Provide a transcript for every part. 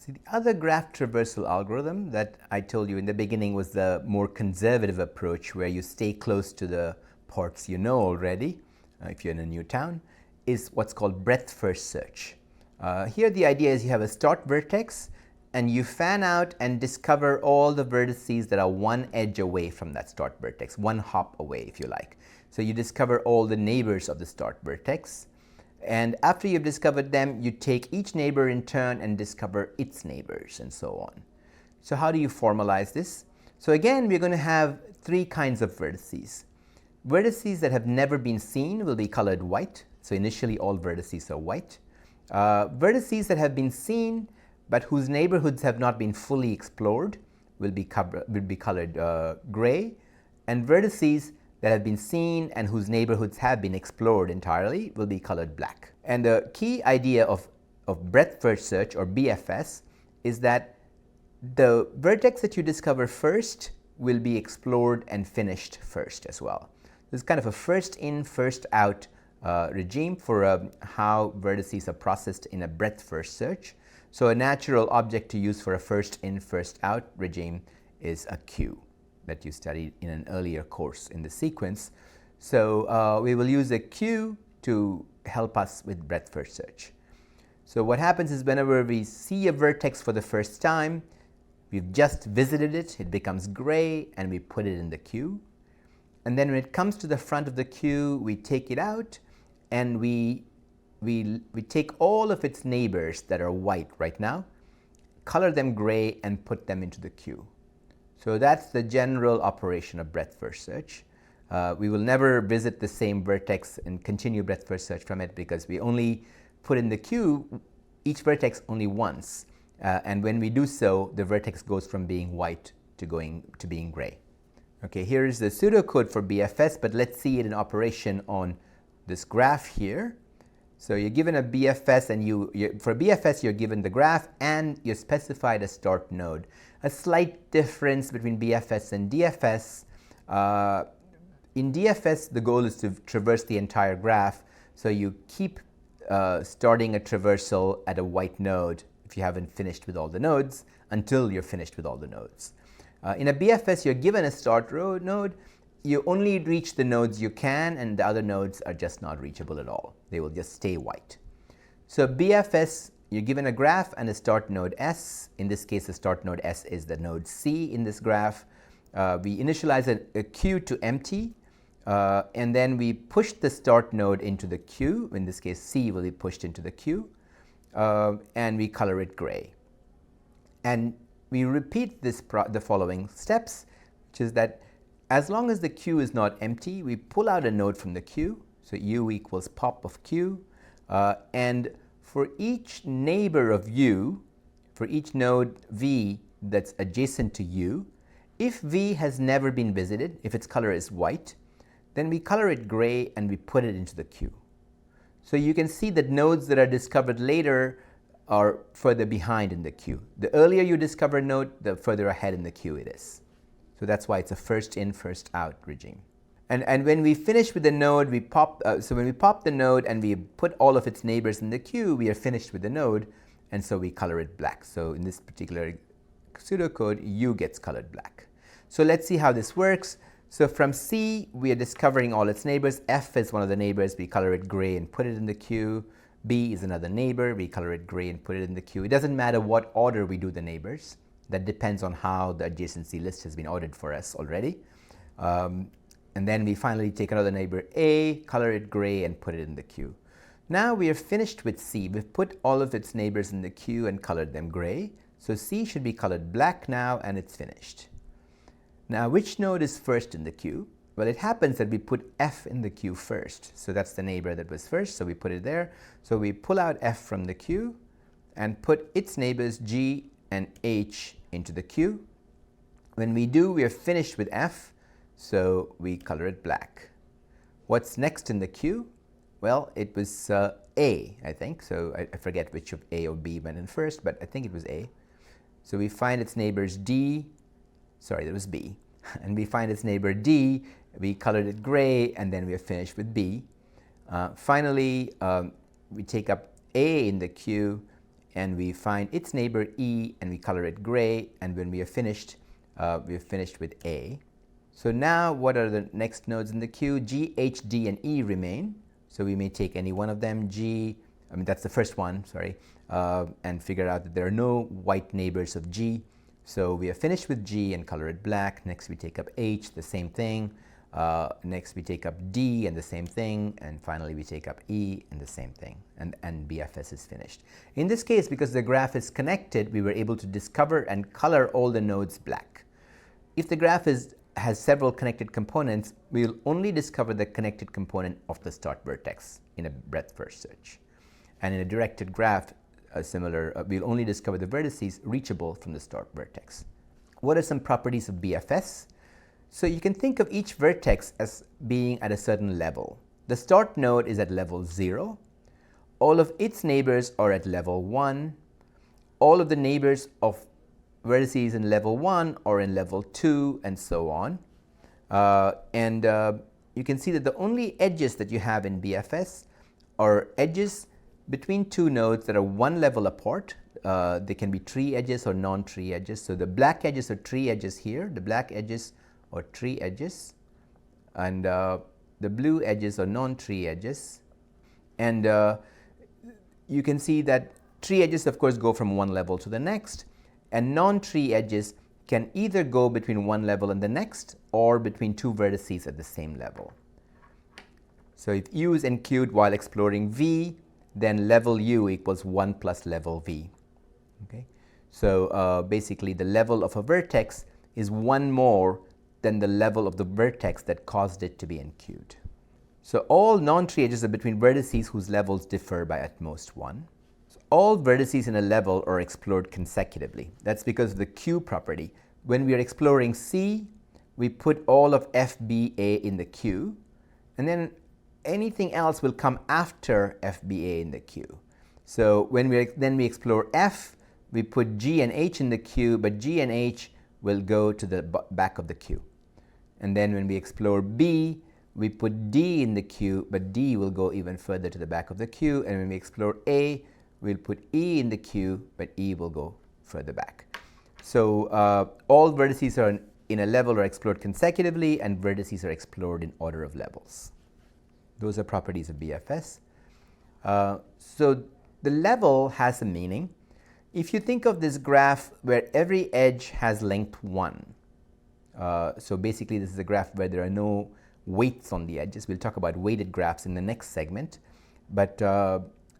See, the other graph traversal algorithm that I told you in the beginning was the more conservative approach where you stay close to the parts you know already, if you're in a new town, is what's called breadth first search. Here the idea is you have a start vertex and you fan out and discover all the vertices that are one edge away from that start vertex, one hop away if you like. So you discover all the neighbors of the start vertex. And after you've discovered them, you take each neighbor in turn and discover its neighbors and so on. So how do you formalize this? So again, we're going to have three kinds of vertices. Vertices that have never been seen will be colored white. So initially all vertices are white. Vertices that have been seen but whose neighborhoods have not been fully explored will be colored gray. And vertices that have been seen and whose neighborhoods have been explored entirely will be colored black. And the key idea of breadth first search, or BFS, is that the vertex that you discover first will be explored and finished first as well. This is kind of a first in, first out regime for how vertices are processed in a breadth first search. So a natural object to use for a first in, first out regime is a queue that you studied in an earlier course in the sequence. So we will use a queue to help us with breadth first search. So what happens is whenever we see a vertex for the first time, we've just visited it, it becomes gray, and we put it in the queue. And then when it comes to the front of the queue, we take it out and we take all of its neighbors that are white right now, color them gray, and put them into the queue. So that's the general operation of breadth first search. We will never visit the same vertex and continue breadth first search from it because we only put in the queue each vertex only once. And when we do so, the vertex goes from being white to being gray. Okay, here is the pseudocode for BFS, but let's see it in operation on this graph here. So you're given a BFS, and for BFS you're given the graph and you're specified a start node. A slight difference between BFS and DFS. In DFS, the goal is to traverse the entire graph, so you keep starting a traversal at a white node if you haven't finished with all the nodes until you're finished with all the nodes. In a BFS, you're given a start node. You only reach the nodes you can, and the other nodes are just not reachable at all. They will just stay white. So BFS, you're given a graph and a start node S. In this case, the start node S is the node C in this graph. We initialize a queue to empty, and then we push the start node into the queue. In this case, C will be pushed into the queue, and we color it gray. And we repeat the following steps, which is that as long as the queue is not empty, we pull out a node from the queue. So U equals pop of Q. And for each neighbor of U, for each node V that's adjacent to U, if V has never been visited, if its color is white, then we color it gray and we put it into the queue. So you can see that nodes that are discovered later are further behind in the queue. The earlier you discover a node, the further ahead in the queue it is. So that's why it's a first in, first out regime. And when we finish with the node, so when we pop the node and we put all of its neighbors in the queue, we are finished with the node, and so we color it black. So in this particular pseudocode, U gets colored black. So let's see how this works. So from C, we are discovering all its neighbors. F is one of the neighbors. We color it gray and put it in the queue. B is another neighbor. We color it gray and put it in the queue. It doesn't matter what order we do the neighbors. That depends on how the adjacency list has been ordered for us already. And then we finally take another neighbor A, color it gray, and put it in the queue. Now we are finished with C. We've put all of its neighbors in the queue and colored them gray. So C should be colored black now, and it's finished. Now, which node is first in the queue? Well, it happens that we put F in the queue first. So that's the neighbor that was first, so we put it there. So we pull out F from the queue and put its neighbors G and H into the queue. When we do, we are finished with F, so we color it black. What's next in the queue? Well, it was A, I think. So I forget which of A or B went in first, but I think it was A. So we find its neighbors D. Sorry, that was B. And we find its neighbor D. We colored it gray, and then we are finished with B. Finally, we take up A in the queue, and we find its neighbor E, and we color it gray, and when we are finished, with A. So now what are the next nodes in the queue? G, H, D, and E remain. So we may take any one of them, that's the first one, sorry, and figure out that there are no white neighbors of G. So we are finished with G and color it black. Next we take up H, the same thing. Next we take up D and the same thing. And finally we take up E and the same thing. And BFS is finished. In this case, because the graph is connected, we were able to discover and color all the nodes black. If the graph has several connected components, we'll only discover the connected component of the start vertex in a breadth first search. And in a directed graph, we'll only discover the vertices reachable from the start vertex. What are some properties of BFS? So you can think of each vertex as being at a certain level. The start node is at level 0. All of its neighbors are at level 1. All of the neighbors of vertices in level 1 or in level 2, and so on. You can see that the only edges that you have in BFS are edges between two nodes that are one level apart. They can be tree edges or non-tree edges. So the black edges are tree edges here. The black edges are tree edges. And the blue edges are non-tree edges. And you can see that tree edges, of course, go from one level to the next. And non-tree edges can either go between one level and the next, or between two vertices at the same level. So if U is enqueued while exploring V, then level U equals 1 plus level V. Okay? So basically the level of a vertex is one more than the level of the vertex that caused it to be enqueued. So all non-tree edges are between vertices whose levels differ by at most 1. All vertices in a level are explored consecutively. That's because of the queue property. When we are exploring C, we put all of FBA in the queue, and then anything else will come after FBA in the queue. So when we explore F, we put G and H in the queue, but G and H will go to the back of the queue. And then when we explore B, we put D in the queue, but D will go even further to the back of the queue. And when we explore A, we'll put E in the queue, but E will go further back. So all vertices are in a level are explored consecutively, and vertices are explored in order of levels. Those are properties of BFS. So the level has a meaning. If you think of this graph where every edge has length 1, so basically this is a graph where there are no weights on the edges. We'll talk about weighted graphs in the next segment. But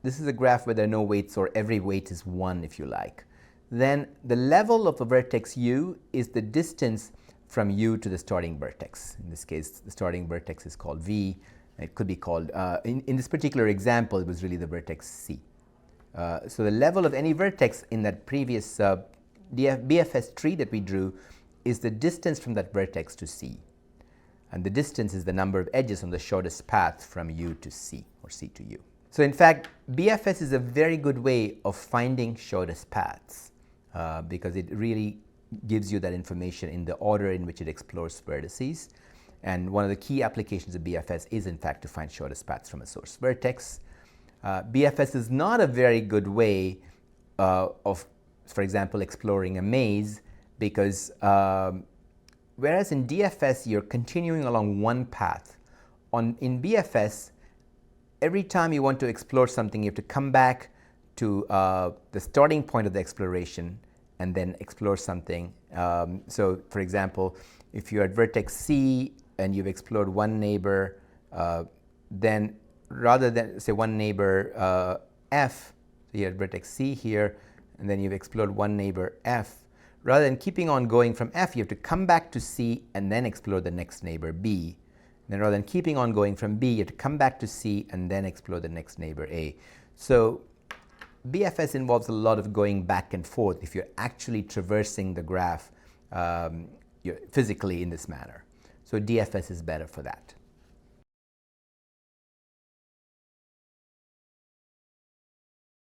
this is a graph where there are no weights, or every weight is 1 if you like. Then the level of a vertex U is the distance from U to the starting vertex. In this case, the starting vertex is called V. It could be called, in this particular example, it was really the vertex C. So the level of any vertex in that previous BFS tree that we drew is the distance from that vertex to C. And the distance is the number of edges on the shortest path from U to C, or C to U. So in fact, BFS is a very good way of finding shortest paths because it really gives you that information in the order in which it explores vertices. And one of the key applications of BFS is, in fact, to find shortest paths from a source vertex. BFS is not a very good way of, for example, exploring a maze, because whereas in DFS you're continuing along one path, in BFS, every time you want to explore something, you have to come back to the starting point of the exploration and then explore something. So, for example, if you're at vertex C and you've explored one neighbor, then rather than, say, one neighbor F, so you're at vertex C here, and then you've explored one neighbor F, rather than keeping on going from F, you have to come back to C and then explore the next neighbor B. Then rather than keeping on going from B, you have to come back to C and then explore the next neighbor A. So BFS involves a lot of going back and forth if you're actually traversing the graph physically in this manner. So DFS is better for that.